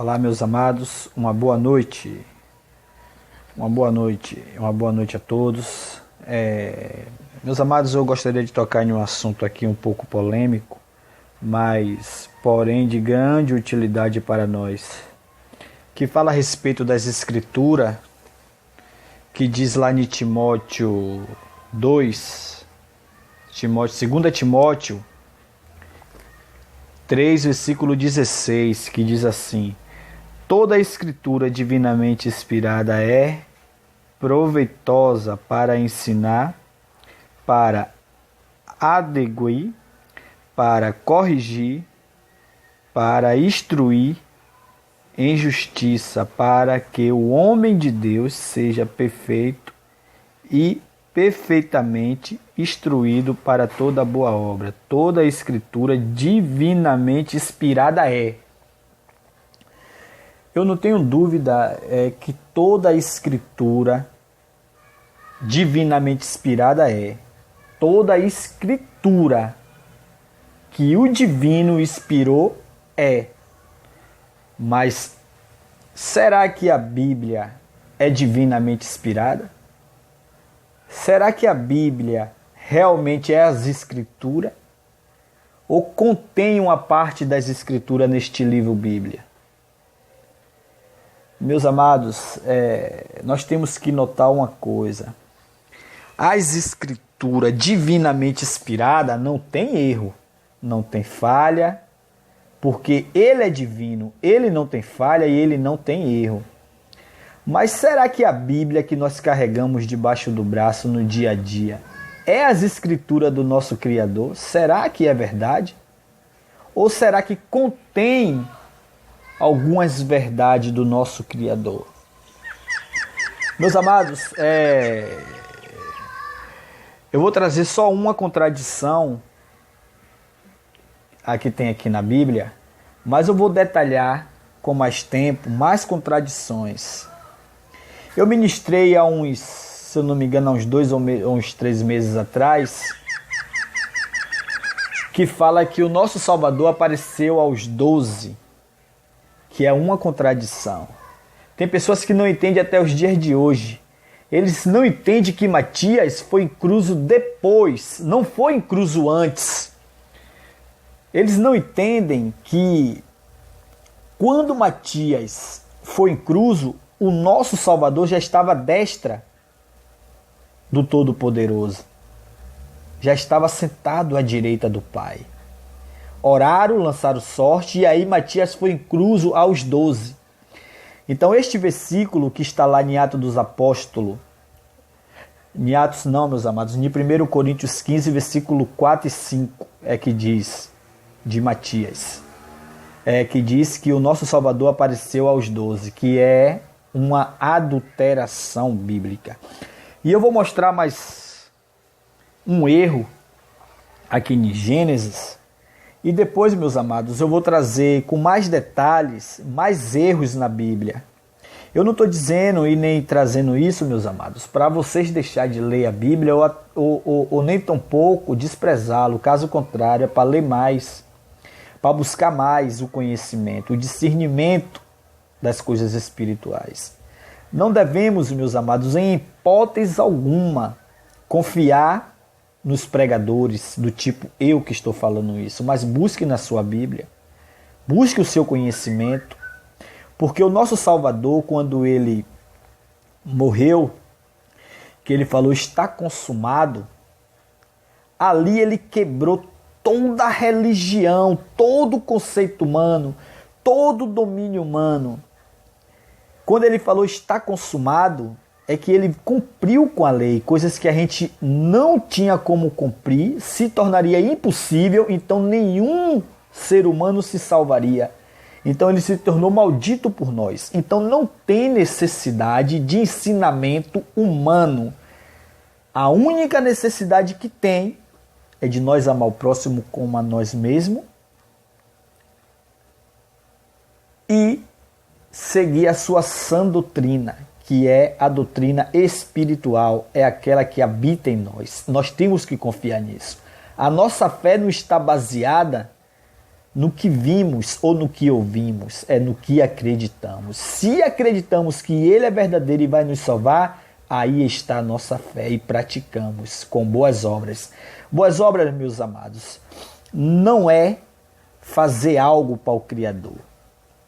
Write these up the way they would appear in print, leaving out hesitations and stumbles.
Olá, meus amados, uma boa noite. Uma boa noite a todos. Meus amados, eu gostaria de tocar em um assunto aqui um pouco polêmico, mas, porém, de grande utilidade para nós, que fala a respeito das Escrituras, que diz lá em Timóteo 2, 2 Timóteo 3, versículo 16, que diz assim: toda a Escritura divinamente inspirada é proveitosa para ensinar, para adequar, para corrigir, para instruir em justiça, para que o homem de Deus seja perfeito e perfeitamente instruído para toda boa obra. Toda a Escritura divinamente inspirada é. Eu não tenho dúvida que toda a Escritura divinamente inspirada é. Toda a Escritura que o divino inspirou é. Mas será que a Bíblia é divinamente inspirada? Será que a Bíblia realmente é as Escrituras? Ou contém uma parte das Escrituras neste livro Bíblia? Meus amados, nós temos que notar uma coisa. As Escrituras divinamente inspiradas não tem erro, não tem falha, porque Ele é divino, Ele não tem falha e Ele não tem erro. Mas será que a Bíblia que nós carregamos debaixo do braço no dia a dia é as Escrituras do nosso Criador? Será que é verdade? Ou será que contém algumas verdades do nosso Criador? Meus amados, eu vou trazer só uma contradição que tem aqui na Bíblia, mas eu vou detalhar com mais tempo, mais contradições. Eu ministrei há se eu não me engano, há uns 2 ou uns 3 meses atrás, que fala que o nosso Salvador apareceu aos 12, que é uma contradição. Tem pessoas que não entendem até os dias de hoje. Eles não entendem que Matias foi incluso depois, não foi incluso antes. Eles não entendem que quando Matias foi incluso, o nosso Salvador já estava à destra do Todo-Poderoso. Já estava sentado à direita do Pai. Oraram, lançaram sorte, e aí Matias foi incluso aos 12. Então este versículo que está lá em Atos dos Apóstolos, em Atos não, meus amados, em 1 Coríntios 15, versículo 4 e 5, é que diz, de Matias, que diz que o nosso Salvador apareceu aos 12, que é uma adulteração bíblica. E eu vou mostrar mais um erro aqui em Gênesis, e depois, meus amados, eu vou trazer com mais detalhes, mais erros na Bíblia. Eu não estou dizendo e nem trazendo isso, meus amados, para vocês deixarem de ler a Bíblia ou nem tampouco desprezá-lo. Caso contrário, é para ler mais, para buscar mais o conhecimento, o discernimento das coisas espirituais. Não devemos, meus amados, em hipótese alguma, confiar nos pregadores do tipo eu que estou falando isso, mas busque na sua Bíblia, busque o seu conhecimento, porque o nosso Salvador, quando ele morreu, que ele falou está consumado, ali ele quebrou toda a religião, todo o conceito humano, todo o domínio humano. Quando ele falou está consumado, é que ele cumpriu com a lei, coisas que a gente não tinha como cumprir, se tornaria impossível, então nenhum ser humano se salvaria. Então ele se tornou maldito por nós. Então não tem necessidade de ensinamento humano. A única necessidade que tem é de nós amar o próximo como a nós mesmos e seguir a sua sã doutrina, que é a doutrina espiritual, é aquela que habita em nós. Nós temos que confiar nisso. A nossa fé não está baseada no que vimos ou no que ouvimos, é no que acreditamos. Se acreditamos que Ele é verdadeiro e vai nos salvar, aí está a nossa fé e praticamos com boas obras. Boas obras, meus amados, não é fazer algo para o Criador.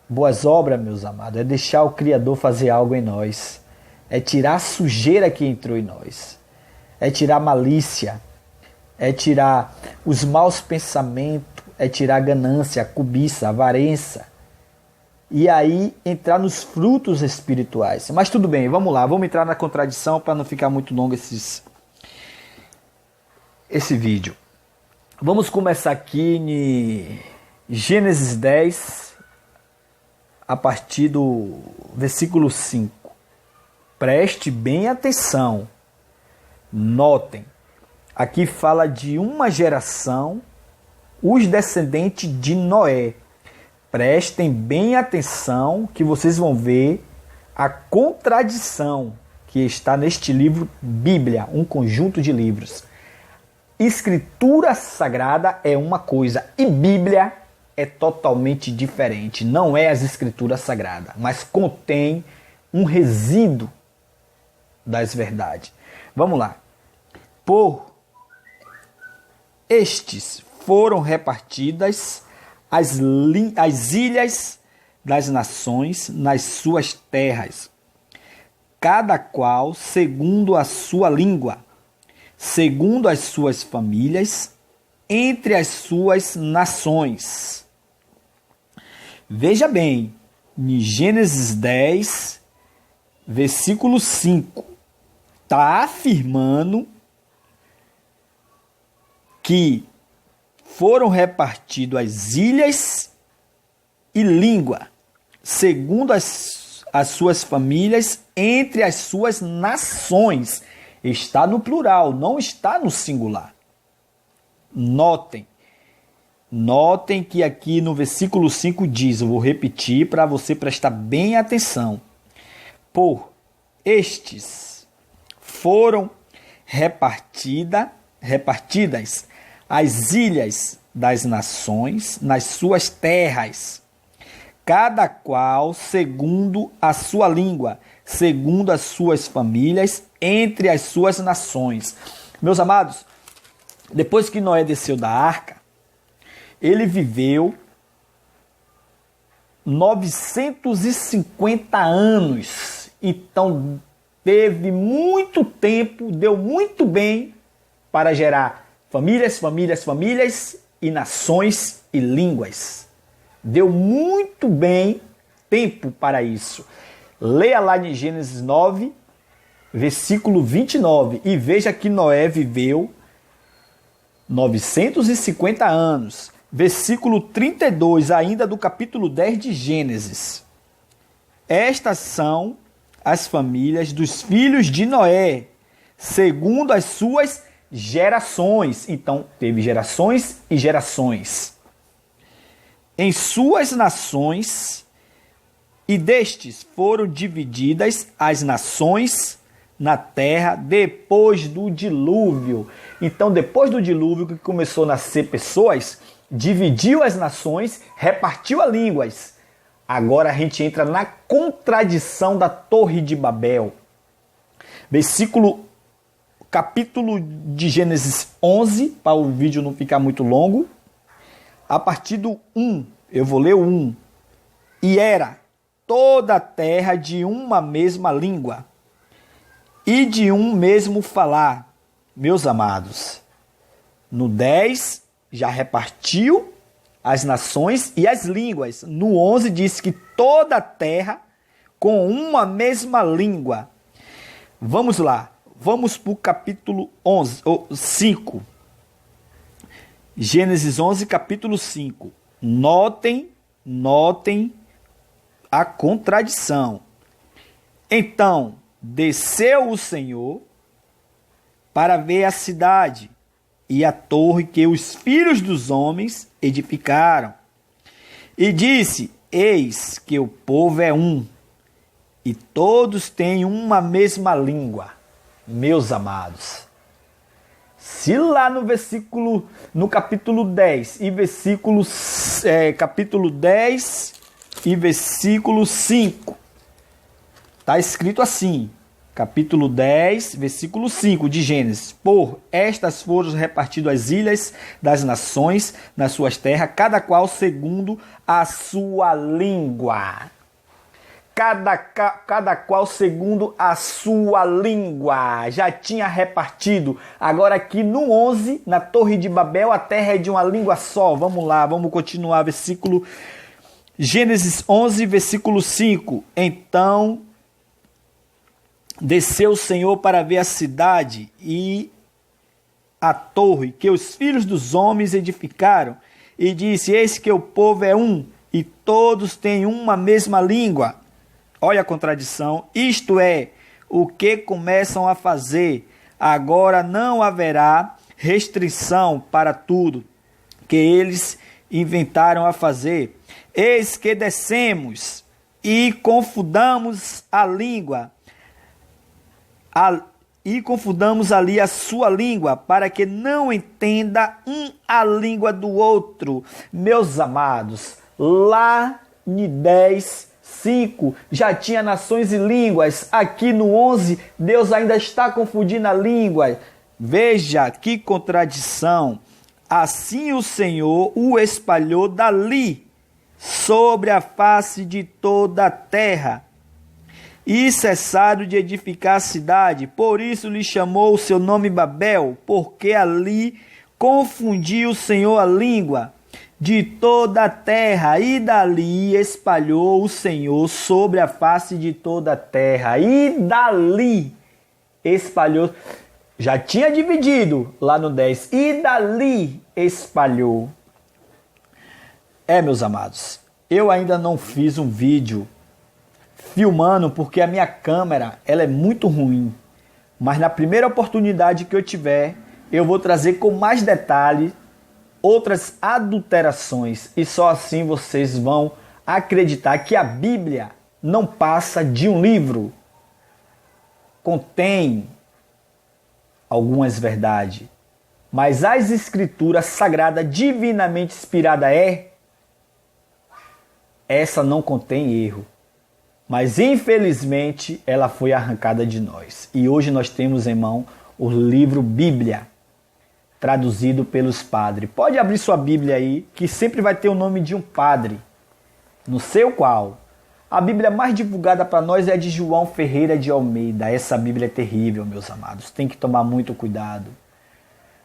Boas obras, meus amados, é deixar o Criador fazer algo em nós. É tirar a sujeira que entrou em nós. É tirar a malícia. É tirar os maus pensamentos. É tirar a ganância, a cobiça, a avareza. E aí entrar nos frutos espirituais. Mas tudo bem, vamos lá. Vamos entrar na contradição para não ficar muito longo esse vídeo. Vamos começar aqui em Gênesis 10, a partir do versículo 5. Preste bem atenção. Notem, aqui fala de uma geração, os descendentes de Noé. Prestem bem atenção que vocês vão ver a contradição que está neste livro Bíblia, um conjunto de livros. Escritura sagrada é uma coisa e Bíblia é totalmente diferente. Não é as escrituras sagradas, mas contém um resíduo das verdades. Vamos lá. Por estes foram repartidas as ilhas das nações nas suas terras, cada qual segundo a sua língua, segundo as suas famílias, entre as suas nações. Veja bem, em Gênesis 10, versículo 5, está afirmando que foram repartidas as ilhas e língua, segundo as suas famílias, entre as suas nações. Está no plural, não está no singular. Notem que aqui no versículo 5 diz, eu vou repetir para você prestar bem atenção. Por estes foram repartidas as ilhas das nações nas suas terras, cada qual segundo a sua língua, segundo as suas famílias, entre as suas nações. Meus amados, depois que Noé desceu da arca, ele viveu 950 anos. Então, teve muito tempo, deu muito bem para gerar famílias e nações e línguas. Deu muito bem tempo para isso. Leia lá em Gênesis 9, versículo 29, e veja que Noé viveu 950 anos. Versículo 32, ainda do capítulo 10 de Gênesis. Estas são as famílias dos filhos de Noé, segundo as suas gerações. Então, teve gerações e gerações. Em suas nações, e destes foram divididas as nações na terra depois do dilúvio. Então, depois do dilúvio, que começou a nascer pessoas, dividiu as nações, repartiu as línguas. Agora a gente entra na contradição da Torre de Babel. Capítulo de Gênesis 11, para o vídeo não ficar muito longo. A partir do 1, eu vou ler o 1. E era toda a terra de uma mesma língua e de um mesmo falar. Meus amados, no 10 já repartiu as nações e as línguas. No 11 diz que toda a terra com uma mesma língua. Vamos lá. Vamos para o capítulo 5. Gênesis 11, capítulo 5. Notem a contradição. Então, desceu o Senhor para ver a cidade e a torre que os filhos dos homens edificaram. E disse, eis que o povo é um, e todos têm uma mesma língua. Meus amados, Se lá no capítulo 10 e capítulo 10 e versículo 5, está escrito assim, capítulo 10, versículo 5 de Gênesis: por estas foram repartidas as ilhas das nações nas suas terras, cada qual segundo a sua língua. Cada qual segundo a sua língua. Já tinha repartido. Agora aqui no 11, na Torre de Babel, a terra é de uma língua só. Vamos lá, vamos continuar. Gênesis 11, versículo 5. Então desceu o Senhor para ver a cidade e a torre que os filhos dos homens edificaram. E disse: eis que o povo é um, e todos têm uma mesma língua. Olha a contradição. Isto é, o que começam a fazer. Agora não haverá restrição para tudo que eles inventaram a fazer. Eis que descemos e confundamos a língua, e confundamos ali a sua língua, para que não entenda um a língua do outro. Meus amados, lá em 10, 5, já tinha nações e línguas. Aqui no 11, Deus ainda está confundindo a língua. Veja que contradição. Assim o Senhor o espalhou dali, sobre a face de toda a terra, e cessaram de edificar a cidade. Por isso lhe chamou o seu nome Babel, porque ali confundiu o Senhor a língua de toda a terra, e dali espalhou o Senhor sobre a face de toda a terra. E dali espalhou. Já tinha dividido lá no 10. E dali espalhou. Meus amados, eu ainda não fiz um vídeo filmando porque a minha câmera ela é muito ruim. Mas na primeira oportunidade que eu tiver, eu vou trazer com mais detalhe outras adulterações, e só assim vocês vão acreditar que a Bíblia não passa de um livro. Contém algumas verdades, mas as escrituras sagradas divinamente inspirada essa não contém erro. Mas infelizmente ela foi arrancada de nós. E hoje nós temos em mão o livro Bíblia, traduzido pelos padres. Pode abrir sua Bíblia aí, que sempre vai ter o nome de um padre, no seu qual. A Bíblia mais divulgada para nós é a de João Ferreira de Almeida. Essa Bíblia é terrível, meus amados. Tem que tomar muito cuidado.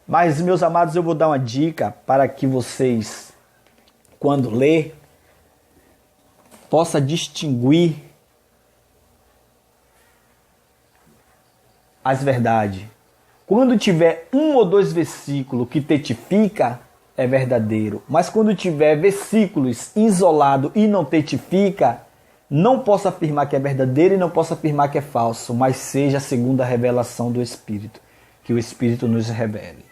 Mas, meus amados, eu vou dar uma dica para que vocês, quando ler, possa distinguir as verdades. Quando tiver um ou dois versículos que testifica, é verdadeiro. Mas quando tiver versículos isolados e não testifica, não posso afirmar que é verdadeiro e não posso afirmar que é falso, mas seja segundo a revelação do Espírito. Que o Espírito nos revele.